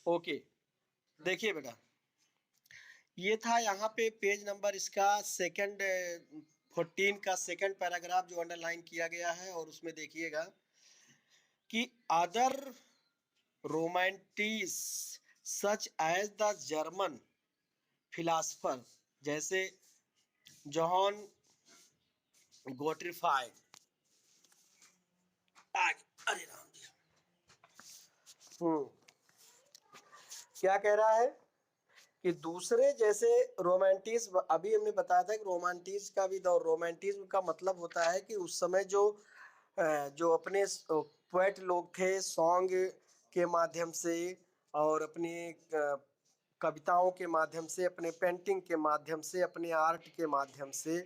Okay, देखिए बेटा, ये था यहाँ पे पेज नंबर इसका सेकंड 14 का सेकंड पैराग्राफ जो अंडरलाइन किया गया है, और उसमें देखिएगा कि other romantics such as the German philosopher, जैसे जॉन गोट्रीफाइड, अरे राम जी, क्या कह रहा है कि दूसरे जैसे रोमांटिज्म, अभी हमने बताया था कि रोमांटिज्म का भी दौर, रोमांटिज्म का मतलब होता है कि उस समय जो अपने पोएट लोग थे, सॉन्ग के माध्यम से और अपनी कविताओं के माध्यम से, अपने पेंटिंग के माध्यम से, अपने आर्ट के माध्यम से,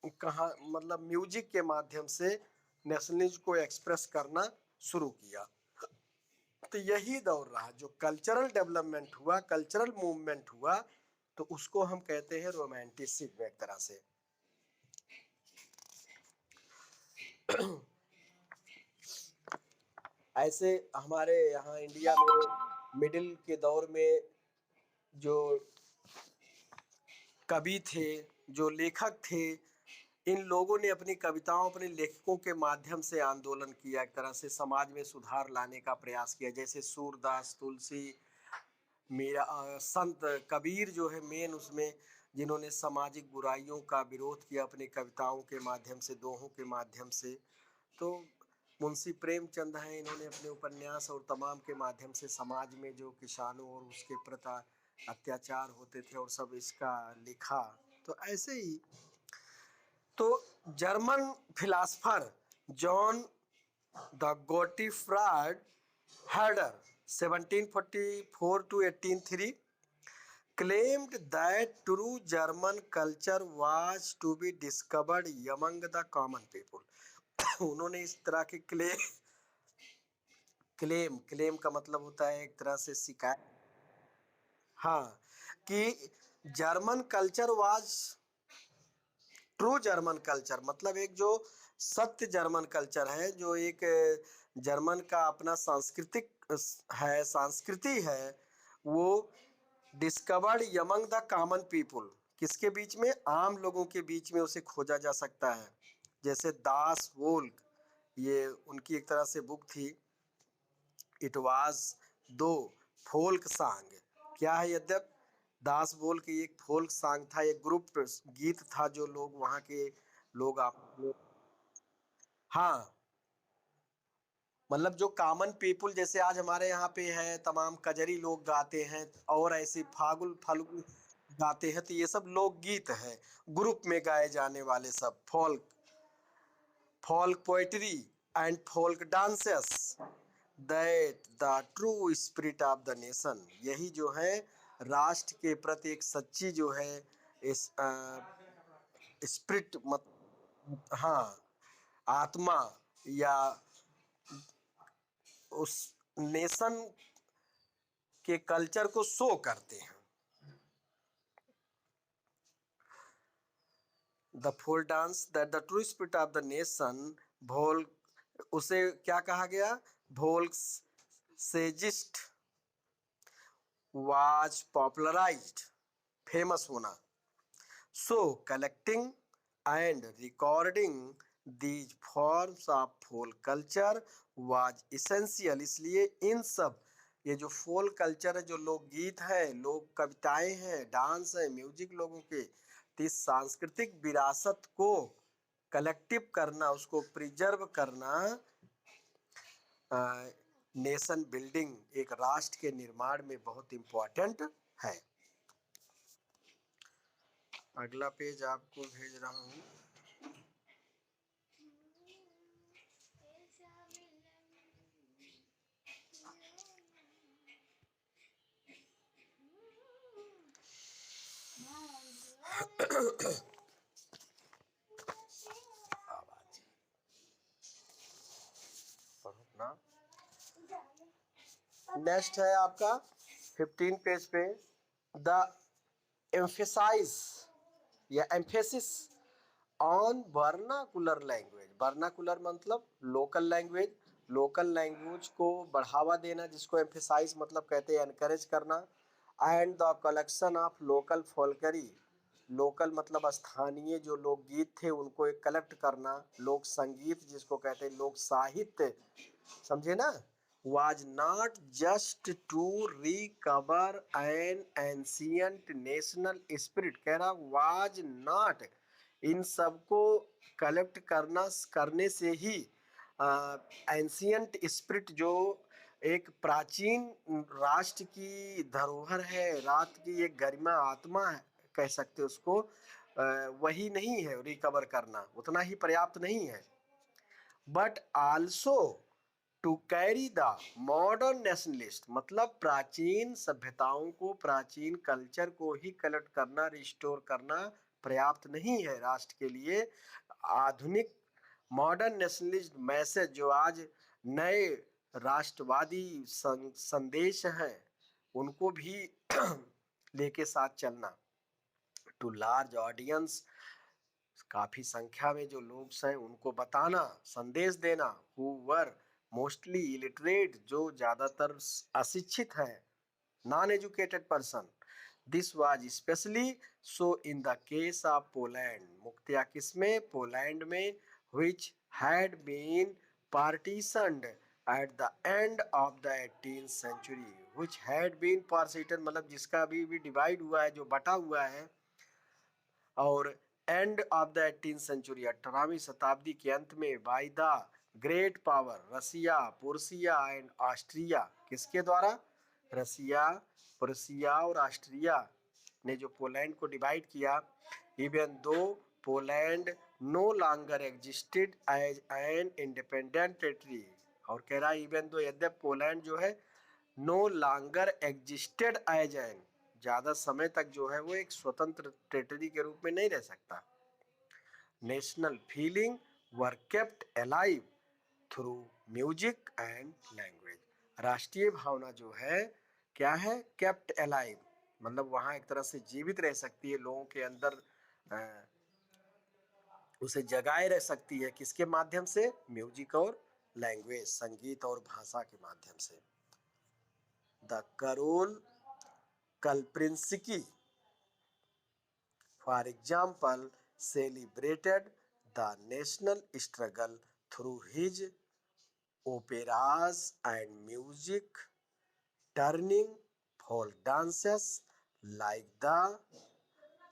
कहाँ मतलब म्यूजिक के माध्यम से नेशनलिज्म को एक्सप्रेस करना शुरू किया। तो यही दौर रहा, जो कल्चरल डेवलपमेंट हुआ, कल्चरल मूवमेंट हुआ, तो उसको हम कहते हैं रोमांटिसिज्म एक तरह से। ऐसे हमारे यहाँ इंडिया में मिडिल के दौर में जो कवि थे, जो लेखक थे, इन लोगों ने अपनी कविताओं, अपने लेखकों के माध्यम से आंदोलन किया, एक तरह से समाज में सुधार लाने का प्रयास किया। जैसे सूरदास, तुलसी, मेरा संत कबीर जो है मेन उसमें, जिन्होंने सामाजिक बुराइयों का विरोध किया अपनी कविताओं के माध्यम से, दोहों के माध्यम से। तो मुंशी प्रेमचंद हैं, इन्होंने अपने उपन्यास और तमाम के माध्यम से समाज में जो किसानों और उसके प्रति अत्याचार होते थे और सब इसका लिखा। तो ऐसे ही तो German philosopher John the Gottfried Herder 1744 to 1803 claimed that true German culture was to be discovered among the common people। उन्होंने इस तरह के क्लेम का मतलब होता है एक तरह से शिकायत, हाँ, कि German culture was true German culture, मतलब एक जो सत्य जर्मन कल्चर है, जो एक जर्मन का अपना सांस्कृतिक है, संस्कृति है, वो discovered Yamang the common people, किसके बीच में? आम लोगों के बीच में उसे खोजा जा सकता है। जैसे दास वोल्क, ये उनकी एक तरह से बुक थी, इट वाज दो फोल्क सॉन्ग। क्या है? यद्यप दास बोल के एक फोल्क सॉन्ग था, एक ग्रुप गीत था जो लोग वहाँ के लोग आप, हाँ, मतलब जो कॉमन पीपुल, जैसे आज हमारे यहाँ पे है तमाम कजरी लोग गाते हैं और ऐसे फागुल फाल्गुन गाते हैं, तो ये सब लोकगीत है, ग्रुप में गाए जाने वाले सब folk poetry and folk dances that the true spirit of the nation। यही जो है राष्ट्र के प्रति एक सच्ची जो है इस स्पिरिट, मत, हाँ, आत्मा, या उस नेशन के कल्चर को शो करते हैं। The folk dance that the true spirit of the nation, भोल, उसे क्या कहा गया? भोल्क सेजिस्ट वाज पॉपुलराइज्ड, फेमस होना। So collecting and recording these forms of folk culture was essential. इसलिए इन सब, ये जो फोल्क कल्चर है, जो लोकगीत है, लोक कविताएं हैं, डांस है, म्यूजिक लोगों के, तो इस सांस्कृतिक विरासत को कलेक्टिव करना, उसको प्रिजर्व करना, नेशन बिल्डिंग, एक राष्ट्र के निर्माण में बहुत इम्पोर्टेंट है। अगला पेज आपको भेज रहा हूँ। नेक्स्ट है आपका 15 पेज पे, द एम्फेसाइज या emphasis on vernacular language. Vernacular मतलब लोकल लैंग्वेज, लोकल लैंग्वेज को बढ़ावा देना, जिसको एम्फेसाइज मतलब कहते हैं एनकरेज करना, and the collection of local folklore, local मतलब स्थानीय जो लोकगीत थे उनको एक कलेक्ट करना, लोक संगीत जिसको कहते हैं लोक साहित्य, समझे ना, was not just to recover an ancient national spirit, कह रहा was not, इन सबको कलेक्ट करने से ही एंशियंट स्पिरिट जो एक प्राचीन राष्ट्र की धरोहर है, राष्ट्र की एक गरिमा आत्मा है, कह सकते उसको, वही नहीं है रिकवर करना, उतना ही पर्याप्त नहीं है, but also to carry the modern nationalist, मतलब प्राचीन सभ्यताओं को, प्राचीन कल्चर को ही कलेक्ट करना, रिस्टोर करना पर्याप्त नहीं है राष्ट्र के लिए। आधुनिक मॉडर्न नेशनलिस्ट मैसेज जो आज नए राष्ट्रवादी संदेश हैं उनको भी लेके साथ चलना, टू लार्ज ऑडियंस, काफी संख्या में जो लोग हैं उनको बताना, संदेश देना, हु वर मोस्टली इलिटरेट, जो ज्यादातर अशिक्षित हैं, non educated person, this was specially so in the case of Poland, मुख्यतया किसमें, पोलैंड में, which had been partitioned at the end of the 18th century, which had been partitioned मतलब जिसका भी डिवाइड हुआ है, जो बटा हुआ है, और end of the 18th century, 18वीं शताब्दी के अंत में, by the great power Russia, Prussia and Austria, किसके द्वारा, रसिया, पुरुषिया और ऑस्ट्रिया ने जो पोलैंड को डिवाइड किया, even though Poland no longer existed as an independent territory, और कह रहा है इवन दो, यद्यप पोलैंड जो है no longer existed as an, ज्यादा समय तक जो है वो एक स्वतंत्र टेरिटरी के रूप में नहीं रह सकता, national feeling were kept alive through music and language, राष्ट्रीय भावना जो है क्या है, केप्ट अलाइव, मतलब वहां एक तरह से जीवित रह सकती है, लोगों के अंदर उसे जगाए रह सकती है, किसके माध्यम से, म्यूजिक और लैंग्वेज, संगीत और भाषा के माध्यम से। The Karol Kurpinski for example celebrated the national struggle through his operas and music, turning folk dances like the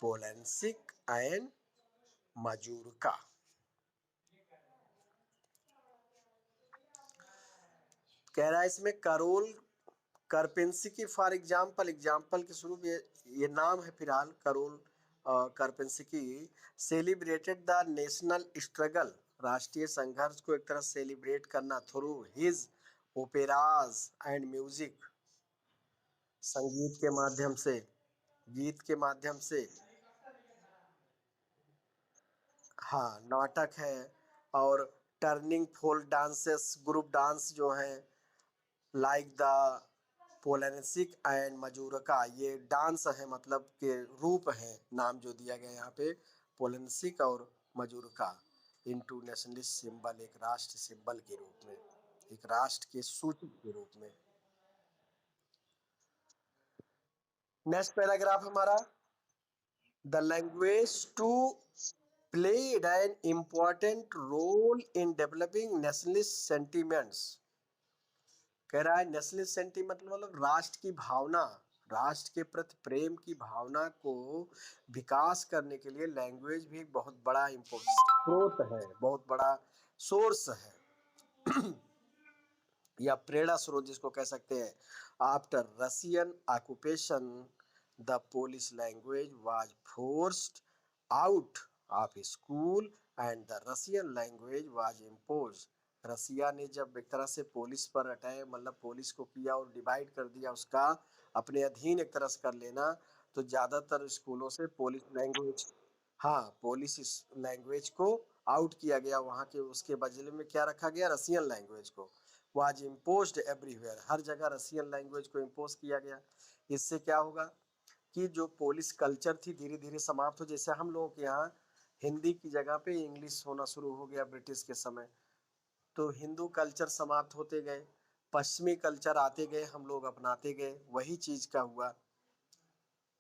Polansik and Majorca। कह रहा है इसमें Karol Kurpinski for example, example के स्वरूप, ये नाम है फिलहाल, Karol Kurpinski celebrated the national struggle, राष्ट्रीय संघर्ष को एक तरह सेलिब्रेट करना, through his operas and music, संगीत के माध्यम से, गीत के माध्यम से, हाँ नाटक है, और turning folk dances, group dance जो है, लाइक द पोलेंसिक एंड मजूरका, ये डांस है मतलब के रूप है, नाम जो दिया गया यहाँ पे, पोलेंसिक और मजूरका, इनटू नेशनलिस्ट सिंबल, एक राष्ट्र सिंबल के रूप में, एक राष्ट्र के सूचक के रूप में। नेक्स्ट पैराग्राफ हमारा, the language too played an important role in developing nationalist sentiments, कह रहा है नेशनलिस्ट सेंटीमेंट मतलब राष्ट्र की भावना, राष्ट्र के प्रति प्रेम की भावना को विकास करने के लिए लैंग्वेज भी एक बहुत बड़ा स्रोत है, बहुत बड़ा सोर्स है या प्रेरणा स्रोत जिसको कह सकते हैं। After Russian occupation the Polish language was forced out of school and the Russian language was imposed, Russia ने जब एक तरह से पोलिस पर अटैक मतलब पोलिस को किया और डिवाइड कर दिया, उसका अपने अधीन एक तरह से कर लेना, तो ज्यादातर स्कूलों से पोलिश लैंग्वेज, हाँ पोलिश लैंग्वेज को आउट किया गया वहाँ के, उसके बदले में क्या रखा गया, रसियन लैंग्वेज को, वाज इम्पोज्ड एवरीवेयर, हर जगह रसियन लैंग्वेज को इम्पोज किया गया। इससे क्या होगा कि जो पोलिश कल्चर थी धीरे धीरे समाप्त हो, जैसे हम लोगों के यहाँ हिंदी की जगह पे इंग्लिश होना शुरू हो गया ब्रिटिश के समय, तो हिंदू कल्चर समाप्त होते गए, पश्चिमी कल्चर आते गए, हम लोग अपनाते गए, वही चीज का हुआ।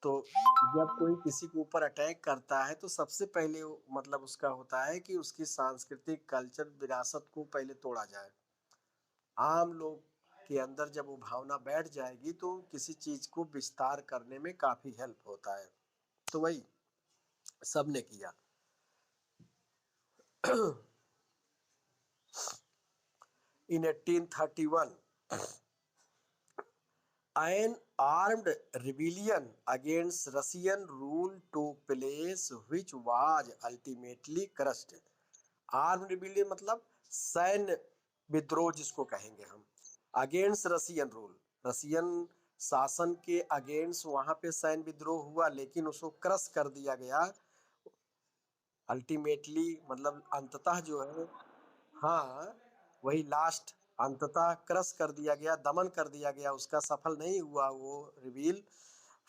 तो जब कोई किसी के ऊपर अटैक करता है तो सबसे पहले मतलब उसका होता है कि उसकी सांस्कृतिक कल्चर विरासत को पहले तोड़ा जाए। आम लोग के अंदर जब वो भावना बैठ जाएगी तो किसी चीज को विस्तार करने में काफी हेल्प होता है। तो वही सबने किया। In 1831, an armed rebellion against Russian rule took place, which was ultimately crushed. Arm rebellion मतलब सैन्य विद्रोह जिसको कहेंगे हम, अगेंस्ट रसियन रूल, रसियन शासन के अगेंस्ट वहां पे सैन्य विद्रोह हुआ, लेकिन उसको क्रश कर दिया गया। अल्टीमेटली मतलब अंततः जो है, हाँ वही लास्ट, अंततः क्रश कर दिया गया, दमन कर दिया गया, उसका सफल नहीं हुआ वो reveal.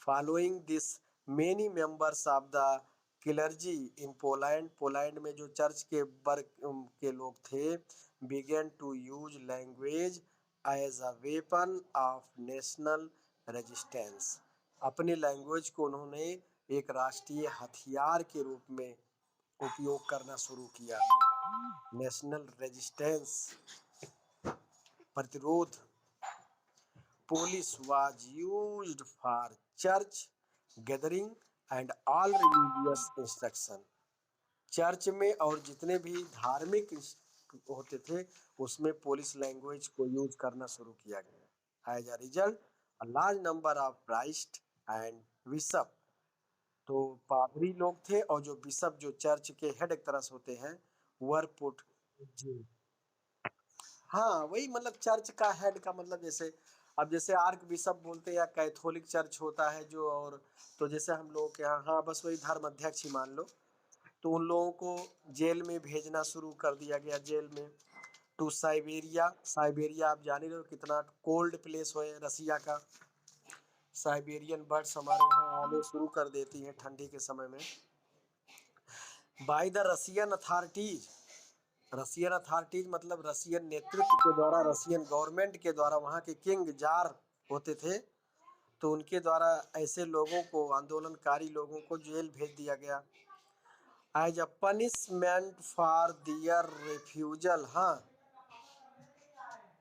Following this many members of the clergy in Poland, Poland में जो चर्च के वर्ग के लोग थे, began to use language as a weapon of national resistance. अपने लैंग्वेज को उन्होंने एक राष्ट्रीय हथियार के रूप में उपयोग करना शुरू किया। नेशनल रेजिस्टेंस, प्रतिरोध। Police was used for church gathering and all religious instruction. Church में और जितने भी धार्मिक होते थे उसमें पुलिस लैंग्वेज को यूज करना शुरू किया गया। As a result a large number of priest and bishop, तो पादरी लोग थे और जो बिशप जो चर्च के हेड एक तरह से होते हैं, वर पुट। जी हाँ वही मतलब चर्च का हेड का मतलब, जैसे अब जैसे आर्क बिशप बोलते हैं या कैथोलिक चर्च होता है जो, और तो जैसे हम लोग के यहाँ, हाँ बस वही धर्म अध्यक्ष ही मान लो। तो उन लोगों को जेल में भेजना शुरू कर दिया गया, जेल में। टू साइबेरिया, साइबेरिया आप जान ही रहे हो कितना कोल्ड प्लेस है रसिया का। साइबेरियन बर्ड्स हमारे यहाँ आने शुरू कर देती हैं ठंडी के समय में। By the Russian authorities, Russian authorities मतलब रसियन नेतृत्व के द्वारा, रसियन गवर्नमेंट के द्वारा, वहाँ के किंग जार होते थे, तो उनके द्वारा ऐसे लोगों को, आंदोलनकारी लोगों को जेल भेज दिया गया। As a punishment for their refusal, हाँ,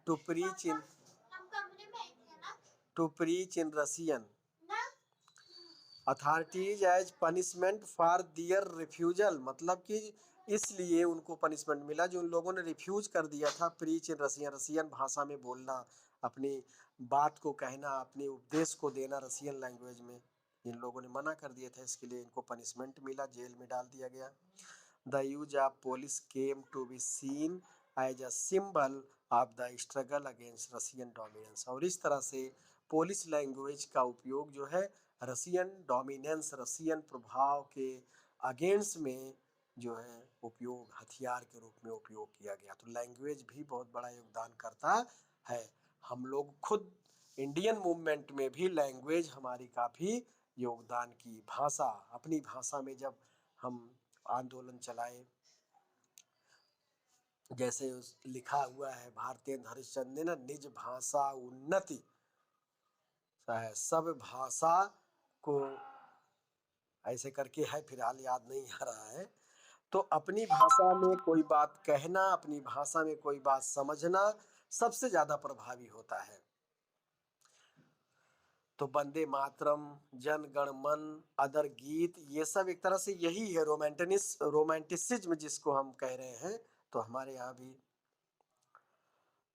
to preach in, to preach in Russian authorities as punishment for their refusal, मतलब कि इसलिए उनको पनिशमेंट मिला जो उन लोगों ने रिफ्यूज कर दिया था प्रीच इन रसियन, रसियन भाषा में बोलना, अपनी बात को कहना, अपने उपदेश को देना रसियन लैंग्वेज में। इन लोगों ने मना कर दिया था, इसके लिए इनको पनिशमेंट मिला, जेल में डाल दिया गया। The use of Polish came to be seen as a symbol of the struggle against Russian dominance, और इस तरह से पुलिस लैंग्वेज का उपयोग जो है रसियन डोमिनेंस, रसियन प्रभाव के अगेंस्ट में जो है उपयोग, हथियार के रूप में उपयोग किया गया। तो लैंग्वेज भी बहुत बड़ा योगदान करता है। हम लोग खुद इंडियन मूवमेंट में भी लैंग्वेज हमारी काफ़ी योगदान की, भाषा, अपनी भाषा में जब हम आंदोलन चलाए, जैसे लिखा हुआ है भारतेंद्र हरिश्चंद्र ने ना, निज भाषा उन्नति सब भाषा को, ऐसे करके है, फिलहाल याद नहीं आ रहा है। तो अपनी भाषा में कोई बात कहना, अपनी भाषा में कोई बात समझना सबसे ज्यादा प्रभावी होता है। तो वंदे मातरम, जन गण मन, अदर गीत, ये सब एक तरह से यही है रोमांटिसिज्म जिसको हम कह रहे हैं। तो हमारे यहाँ भी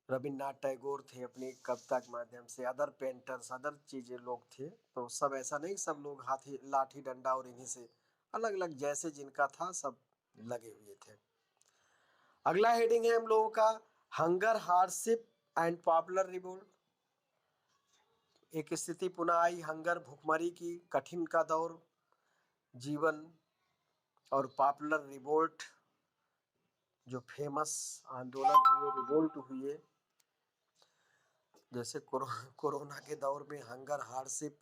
रविन्द्रनाथ टैगोर थे, अपनी कविता के माध्यम से, अदर पेंटर्स, अदर चीजें लोग थे। तो सब ऐसा नहीं, सब लोग हाथी लाठी डंडा और इन्हीं से अलग अलग जैसे जिनका था सब लगे हुए थे। अगला हेडिंग है हम लोगों का hunger, hardship and popular revolt. एक स्थिति पुनः आई, हंगर, भूखमरी की, कठिन का दौर, जीवन, और पॉपुलर रिवोल्ट, जो फेमस आंदोलन हुए, रिवोल्ट हुए। जैसे कोरोना के दौर में हंगर, हार्डशिप,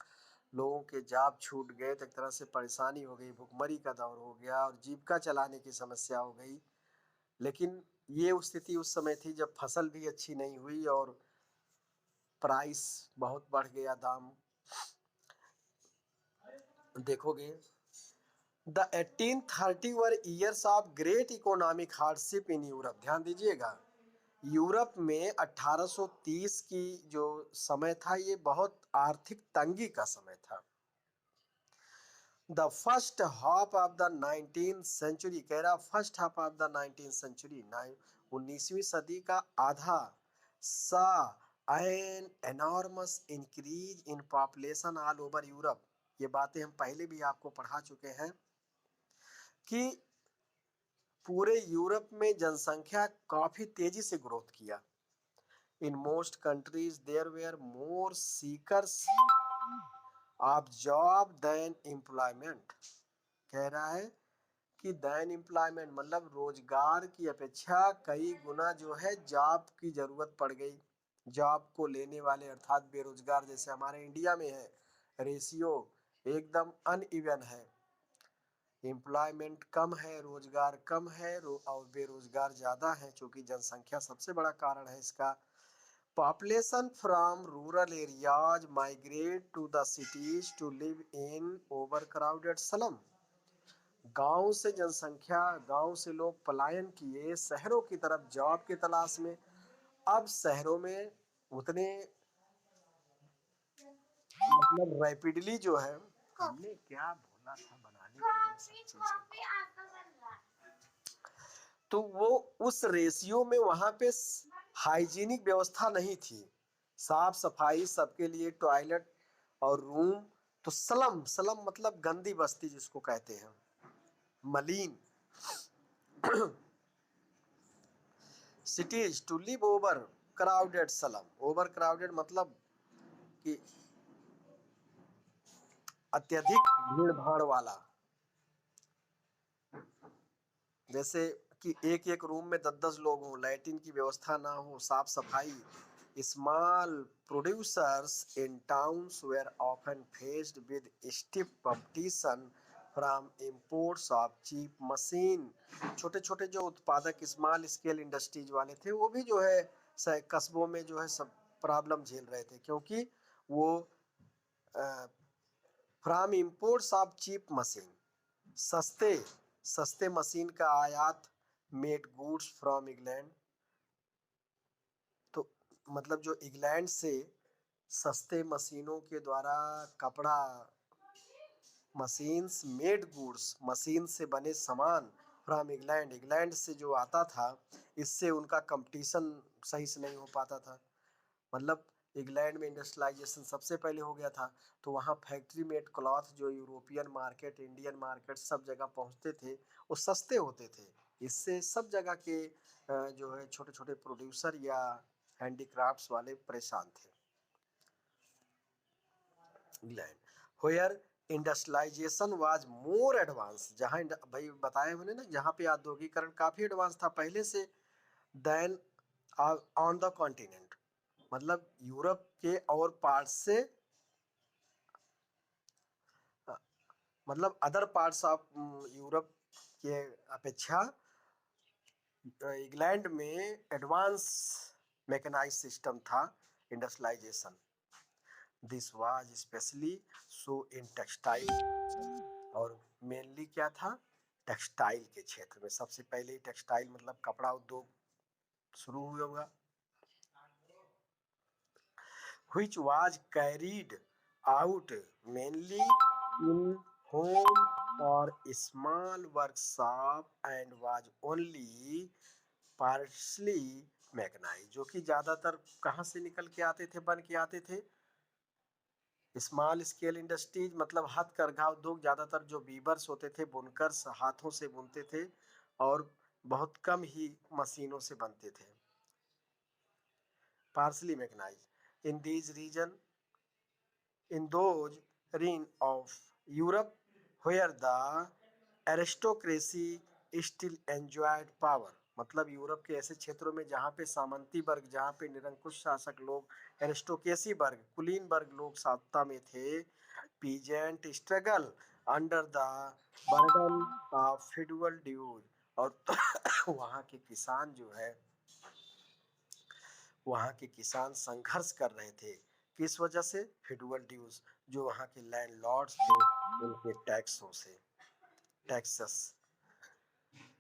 लोगों के जॉब छूट गए, तो एक तरह से परेशानी हो गई, भुखमरी का दौर हो गया और जीविका चलाने की समस्या हो गई। लेकिन ये स्थिति उस समय थी जब फसल भी अच्छी नहीं हुई और प्राइस बहुत बढ़ गया, दाम देखोगे। The 1830 were years of great economic hardship in Europe. ध्यान दीजिएगा, यूरोप में 1830 की जो समय था ये बहुत आर्थिक तंगी का समय था। The first half of the 19th century, कह रहा first half of the 19th century, 19वीं सदी का आधा, saw an enormous increase in population all over Europe. ये बातें हम पहले भी आपको पढ़ा चुके हैं कि पूरे यूरोप में जनसंख्या काफी तेजी से ग्रोथ किया। In most countries there were more seekers of job than employment. कह रहा है कि देन एम्प्लॉयमेंट मतलब रोजगार की अपेक्षा कई गुना जो है जॉब की जरूरत पड़ गई। जॉब को लेने वाले अर्थात बेरोजगार, जैसे हमारे इंडिया में है, रेशियो एकदम अनइवन है। एम्प्लॉयमेंट कम है, रोजगार कम है और बेरोजगार ज़्यादा है, क्योंकि जनसंख्या सबसे बड़ा कारण है इसका। Population from rural areas migrate to the cities to live in overcrowded slum. गांव से जनसंख्या, गांव से लोग पलायन किए शहरों की तरफ जॉब की तलाश में। अब शहरों में उतने मतलब रैपिडली जो है, हमने क्या बोला था बनाने के लिए सब चीज, तो वो उस रेशियो में वहां पे हाइजीनिक व्यवस्था नहीं थी, साफ सफाई सबके लिए, टॉयलेट और रूम। तो स्लम, स्लम मतलब गंदी बस्ती जिसको कहते हैं, मलिन। Cities to live overcrowded slum, overcrowded मतलब कि अत्यधिक भीड़ भाड़ वाला, जैसे कि एक एक रूम में 10-10 लोग हों, लैट्रिन की व्यवस्था ना हो, साफ सफाई। Small producers in towns were often faced with stiff competition from imports of cheap machine. छोटे छोटे जो उत्पादक स्मॉल स्केल इंडस्ट्रीज वाले थे वो भी जो है कस्बों में जो है सब प्रॉब्लम झेल रहे थे, क्योंकि वो from imports of cheap machine, सस्ते सस्ते मशीन का आयात, मेड गुड्स फ्रॉम इंग्लैंड। तो मतलब जो इंग्लैंड से सस्ते मशीनों के द्वारा कपड़ा, मशीन्स मेड गुड्स, मशीन से बने सामान फ्रॉम इंग्लैंड, इंग्लैंड से जो आता था, इससे उनका कंपटीशन सही से नहीं हो पाता था। मतलब इंग्लैंड में इंडस्ट्रियलाइजेशन सबसे पहले हो गया था, तो वहाँ फैक्ट्री मेड क्लॉथ जो यूरोपियन मार्केट, इंडियन मार्केट सब जगह पहुँचते थे, वो सस्ते होते थे। इससे सब जगह के जो है छोटे छोटे प्रोड्यूसर या हैंडीक्राफ्ट्स वाले परेशान थे। England where industrialisation was more advance, जहाँ भाई बताए मैंने ना, जहाँ पे औद्योगिकरण काफ़ी एडवांस था पहले से, देन ऑन द कॉन्टिनेंट, मतलब यूरोप के और पार्ट से, मतलब अदर पार्ट्स ऑफ यूरोप के अपेक्षा इंग्लैंड में एडवांस मैकेनाइज सिस्टम था, industrialisation. This was specially so in textile, और मेनली क्या था, टेक्सटाइल के क्षेत्र में सबसे पहले टेक्सटाइल मतलब कपड़ा उद्योग शुरू हुआ होगा, which was carried out mainly in home or small workshop and was only partially mechanized, जो कि ज्यादातर कहाँ से निकल के आते थे, बन के आते थे, स्मॉल स्केल इंडस्ट्रीज मतलब हथकरघा उद्योग, ज्यादातर जो वीवर्स होते थे, बुनकर हाथों से बुनते थे, और बहुत कम ही मशीनों से बनते थे, partially mechanised. In these region, in those regions of Europe where the aristocracy still enjoyed power, मतलब यूरोप के ऐसे क्षेत्रों में जहाँ पे सामंती वर्ग, जहाँ पे निरंकुश शासक लोग, एरिस्टोक्रेसी वर्ग, कुलीन वर्ग लोग सत्ता में थे, peasant struggle under the burden of feudal dues, और वहाँ के किसान जो है, वहाँ के किसान संघर्ष कर रहे थे। किस वजह से? फ्यूडल ड्यूज, जो वहाँ के लैंडलॉर्ड्स थे उनके टैक्सों से, taxes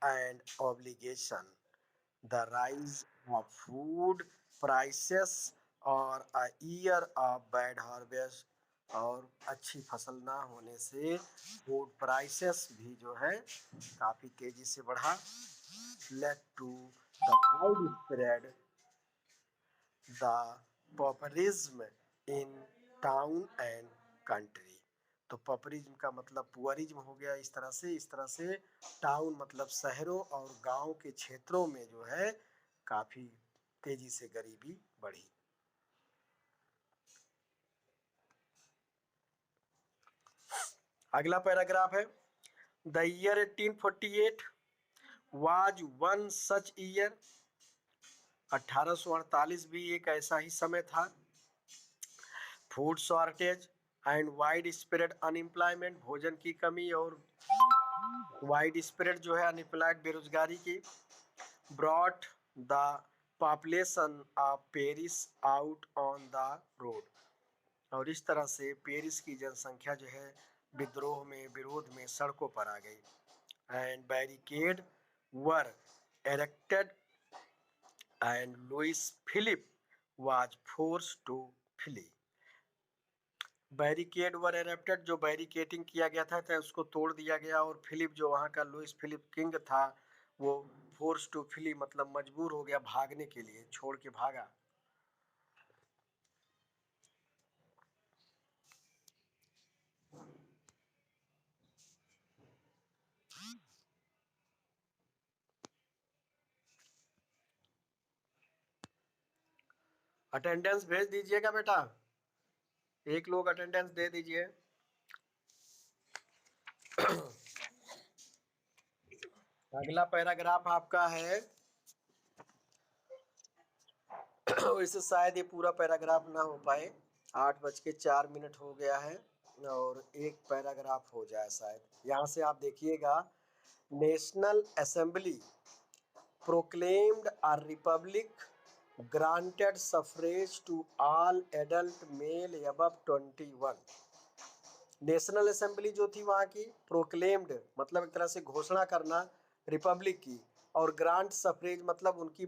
and obligation, the rise of food prices और a year of bad harvest, और अच्छी फसल ना होने से फूड प्राइसेस भी जो है काफी तेजी से बढ़ा। Led to the widespread the populism in town and country. तो पॉपुलिज्म का मतलब पुअरिज्म हो गया। इस तरह से टाउन मतलब शहरों और गांव के क्षेत्रों में जो है काफी तेजी से गरीबी बढ़ी। अगला पैराग्राफ है, the year 1848 was one such year. 1848 भी एक ऐसा ही समय था। Food shortage and wide spread unemployment, भोजन की कमी और वाइड स्प्रेड जो है अनएम्प्लॉयड, बेरोजगारी की, brought the population of Paris out on the road, और इस तरह से पेरिस की जनसंख्या जो है विद्रोह में, विरोध में सड़कों पर आ गई। And barricade were erected and Louis Philippe was forced to flee. Barricade were erected, जो बैरिकेटिंग किया गया था उसको तोड़ दिया गया, और फिलिप जो वहाँ का लुइस फिलिप किंग था वो फोर्स टू फ्ली मतलब मजबूर हो गया भागने के लिए, छोड़ के भागा। अटेंडेंस भेज दीजिएगा बेटा, एक लोग अटेंडेंस दे दीजिए। अगला पैराग्राफ आपका है वैसे शायद ये पूरा पैराग्राफ ना हो पाए, 8:04 हो गया है और एक पैराग्राफ हो जाए शायद। यहाँ से आप देखिएगा, national assembly proclaimed a republic, granted suffrage to all adult male above 21। National assembly जो थी वहाँ की, प्रोक्लेम्ड मतलब एक तरह से घोषणा करना रिपब्लिक की, और ग्रांट सफरेज मतलब उनकी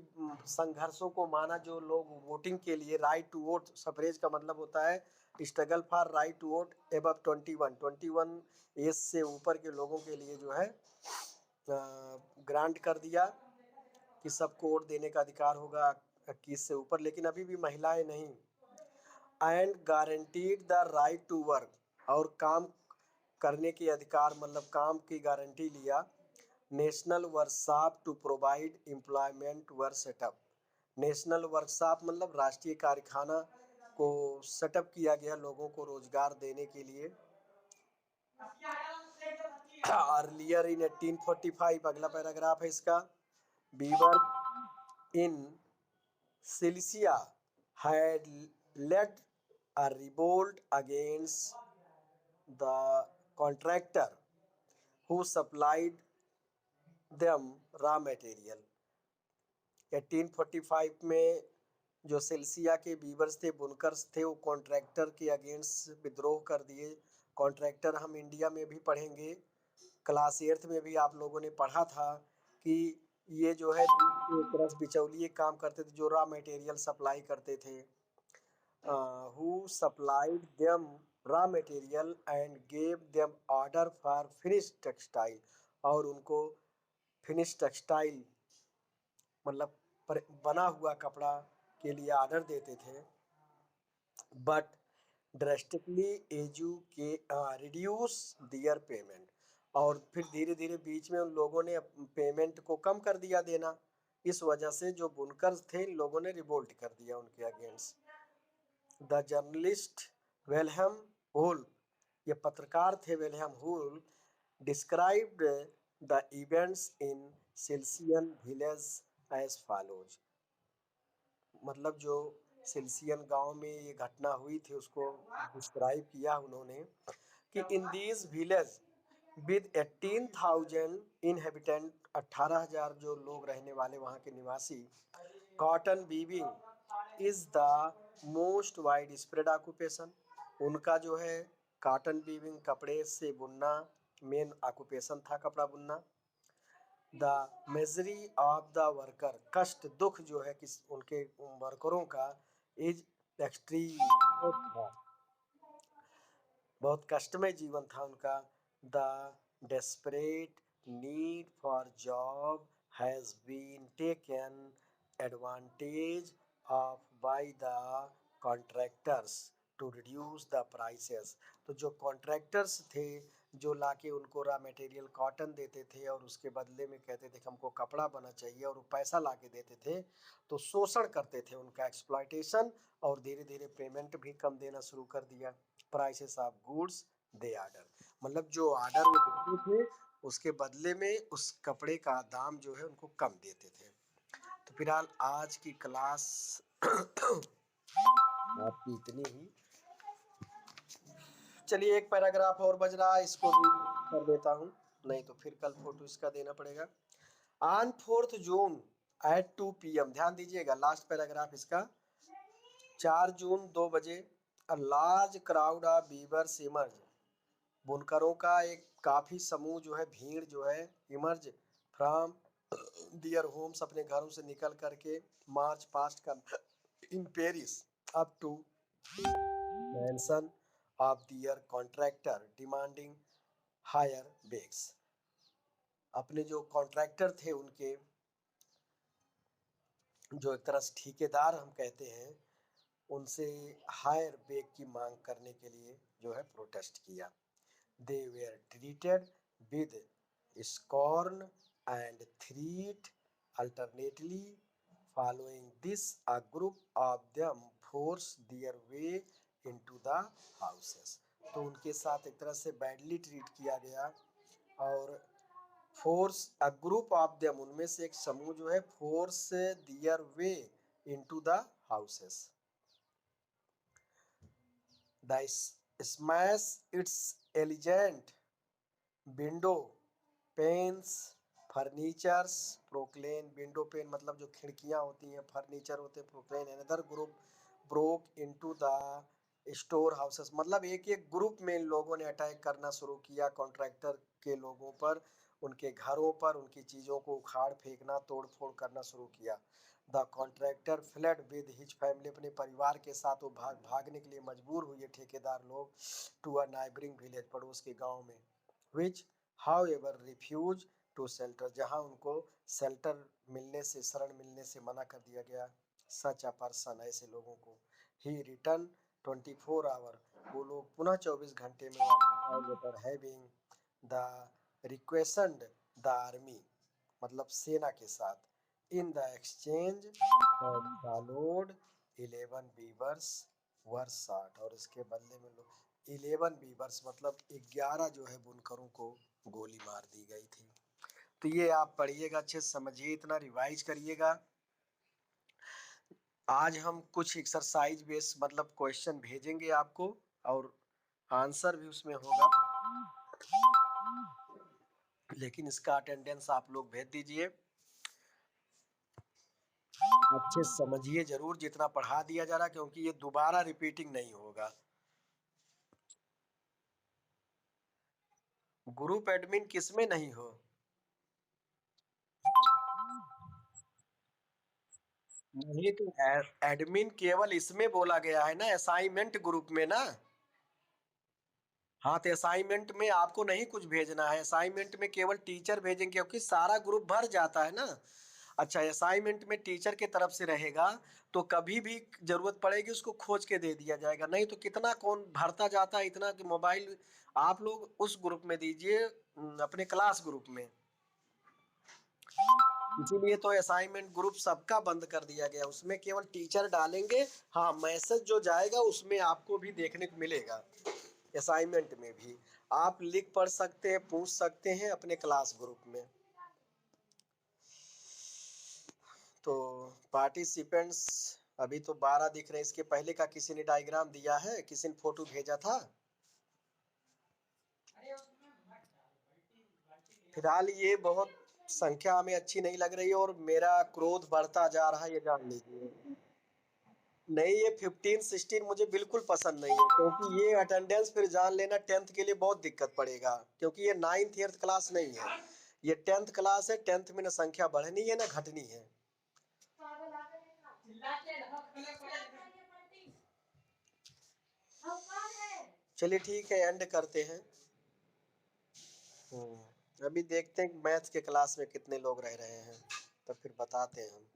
संघर्षों को माना, जो लोग वोटिंग के लिए, राइट टू वोट, सफरेज का मतलब होता है struggle for right to vote above 21 age से ऊपर के लोगों के लिए जो है ग्रांट कर दिया कि सबको वोट देने का अधिकार होगा 21 से ऊपर, लेकिन अभी भी महिलाएं नहीं। And guaranteed the right to work, और काम करने के अधिकार मतलब काम की गारंटी लिया। National workshop to provide employment were set up, national workshop मतलब राष्ट्रीय कारखाना को सेटअप किया गया लोगों को रोजगार देने के लिए। अर्लियर इन 1845, अगला पैराग्राफ है इसका, बीवर in Silesia had led a revolt against the contractor who supplied them raw material। 1845 में जो सिलसिया के बीवर्स थे, बुनकर्स थे, वो कॉन्ट्रैक्टर के अगेंस्ट विद्रोह कर दिए। कॉन्ट्रैक्टर हम इंडिया में भी पढ़ेंगे, क्लास 8th में भी आप लोगों ने पढ़ा था कि ये जो है एक तरह बिचौलिए काम करते थे, जो रॉ मटेरियल सप्लाई करते थे। who supplied them raw material and gave them order for finished textile, और उनको फिनिश टेक्सटाइल मतलब बना हुआ कपड़ा के लिए ऑर्डर देते थे। बट ड्रेस्टिकली एजुके रिड्यूस दियर पेमेंट, और फिर धीरे धीरे बीच में उन लोगों ने पेमेंट को कम कर दिया देना। इस वजह से जो बुनकर थे लोगों ने रिवोल्ट कर दिया उनके against. The journalist Wilhelm Wolff, ये पत्रकार थे Wilhelm Wolff, described the events in Silesian village as follows, मतलब जो सिल्सियन गांव में ये घटना हुई थी उसको डिस्क्राइब किया उन्होंने कि in these village, with 18,000 inhabitant, 18,000 जो लोग रहने वाले वहाँ के निवासी। Cotton weaving is the most wide spread occupation, उनका जो है कॉटन वीविंग कपड़े से बुनना मेन ऑक्यूपेशन था, कपड़ा बुनना। The misery of the worker, कष्ट दुख जो है किस उनके वर्करों का, इज एक्सट्रीम, बहुत कष्टमय जीवन था उनका। The desperate need for job has been taken advantage of by the contractors to reduce the prices, तो जो कॉन्ट्रैक्टर्स थे जो लाके उनको रॉ मटेरियल कॉटन देते थे और उसके बदले में कहते थे कि हमको कपड़ा बना चाहिए और वो पैसा लाके देते थे, तो शोषण करते थे उनका, एक्सप्लॉयटेशन, और धीरे धीरे पेमेंट भी कम देना शुरू कर दिया। Prices of goods they order, मतलब जो ऑर्डर वो देते थे उसके बदले में उस कपड़े का दाम जो है उनको कम देते थे। तो फिलहाल आज की क्लास आपकी इतनी ही। चलिए एक पैराग्राफ और बज रहा है, इसको भी कर देता हूँ, नहीं तो फिर कल फोटो इसका देना पड़ेगा। ऑन 4 जून एट 2 PM, ध्यान दीजिएगा लास्ट पैराग्राफ इसका। 4 जून 2 बजे, a large crowd of viewers emerge, बुनकरों का एक काफी समूह जो है, भीड़ जो है, इमर्ज फ्रॉम दियर होम्स, अपने घरों से निकल करके, मार्च पास्ट का in Paris up to mansion of their contractor demanding higher बेग्स, अपने जो कॉन्ट्रैक्टर थे उनके, जो एक तरह से ठेकेदार हम कहते हैं, उनसे हायर बेग की मांग करने के लिए जो है प्रोटेस्ट किया। They were treated with scorn and threat alternately. Following this, a group of them forced their way into the houses. तो उनके साथ एक तरह से बैडली ट्रीट किया गया, और force a group of them, उनमें से एक समूह जो है, force their way into the houses. The smash its elegant window panes furnitures porcelain, window pane मतलब जो खिड़कियां होती हैं, फर्नीचर होते हैं porcelain. Another group broke into the storehouses, मतलब एक एक ग्रुप में इन लोगों ने अटैक करना शुरू किया कॉन्ट्रैक्टर के लोगों पर, उनके घरों पर, उनकी चीज़ों को उखाड़ फेंकना, तोड़ फोड़ करना शुरू किया। The contractor flood with his family, अपने परिवार के साथ वो भागने के लिए मजबूर हुए ठेकेदार लोग, टू अ नाइबरिंग विलेज, पड़ोस के गाँव में, विच हाउएवर रिफ्यूज टू शेल्टर, जहाँ उनको शेल्टर मिलने से, शरण मिलने से मना कर दिया गया। सच अ पर्सन, ऐसे लोगों को, ही रिटर्न 24 आवर, वो लोग पुनः 24 घंटे में वापस, having the requested the army, मतलब सेना के साथ, in the exchange followed 11 weavers were shot, और इसके बदले में लोग 11 वीवर्स मतलब 11 जो है बुनकरों को गोली मार दी गई थी। तो ये आप पढ़िएगा, अच्छे से समझिए, इतना रिवाइज करिएगा। आज हम कुछ एक्सरसाइज बेस मतलब क्वेश्चन भेजेंगे आपको, और आंसर भी उसमें होगा, लेकिन इसका अटेंडेंस आप लोग भेज दीजिए। अच्छे से समझिए जरूर जितना पढ़ा दिया जा रहा, क्योंकि ये दोबारा रिपीटिंग नहीं होगा। ग्रुप एडमिन किसमें नहीं हो? नहीं तो एडमिन केवल इसमें बोला गया है ना, असाइनमेंट ग्रुप में ना। हाँ, तो असाइनमेंट में आपको नहीं कुछ भेजना है, असाइनमेंट में केवल टीचर भेजेंगे, क्योंकि सारा ग्रुप भर जाता है ना। अच्छा, असाइनमेंट में टीचर की तरफ से रहेगा, तो कभी भी जरूरत पड़ेगी उसको खोज के दे दिया जाएगा, नहीं तो कितना कौन भरता जाता है इतना कि मोबाइल आप लोग उस ग्रुप में दीजिए, अपने क्लास ग्रुप में। इसीलिए तो असाइनमेंट ग्रुप सबका बंद कर दिया गया, उसमें केवल टीचर डालेंगे। हाँ, मैसेज जो जाएगा उसमें आपको भी देखने को मिलेगा, असाइनमेंट में भी आप लिख पढ़ सकते हैं, पूछ सकते हैं अपने क्लास ग्रुप में। तो पार्टिसिपेंट्स अभी तो 12 दिख रहे हैं, इसके पहले का किसी ने डायग्राम दिया है, किसी ने फोटो भेजा था? फिलहाल ये बहुत संख्या हमें अच्छी नहीं लग रही है और मेरा क्रोध बढ़ता जा रहा है, ये जान लीजिए। नहीं, ये 15-16 मुझे बिल्कुल पसंद नहीं है, क्योंकि ये अटेंडेंस फिर जान लेना 10th के लिए बहुत दिक्कत पड़ेगा, क्योंकि ये 9th 8th क्लास नहीं है, ये 10th क्लास है। 10th में ना संख्या बढ़नी है ना घटनी है। चलिए ठीक है, एंड करते हैं। अभी देखते हैं मैथ्स के क्लास में कितने लोग रह रहे हैं, तब फिर बताते हैं हम।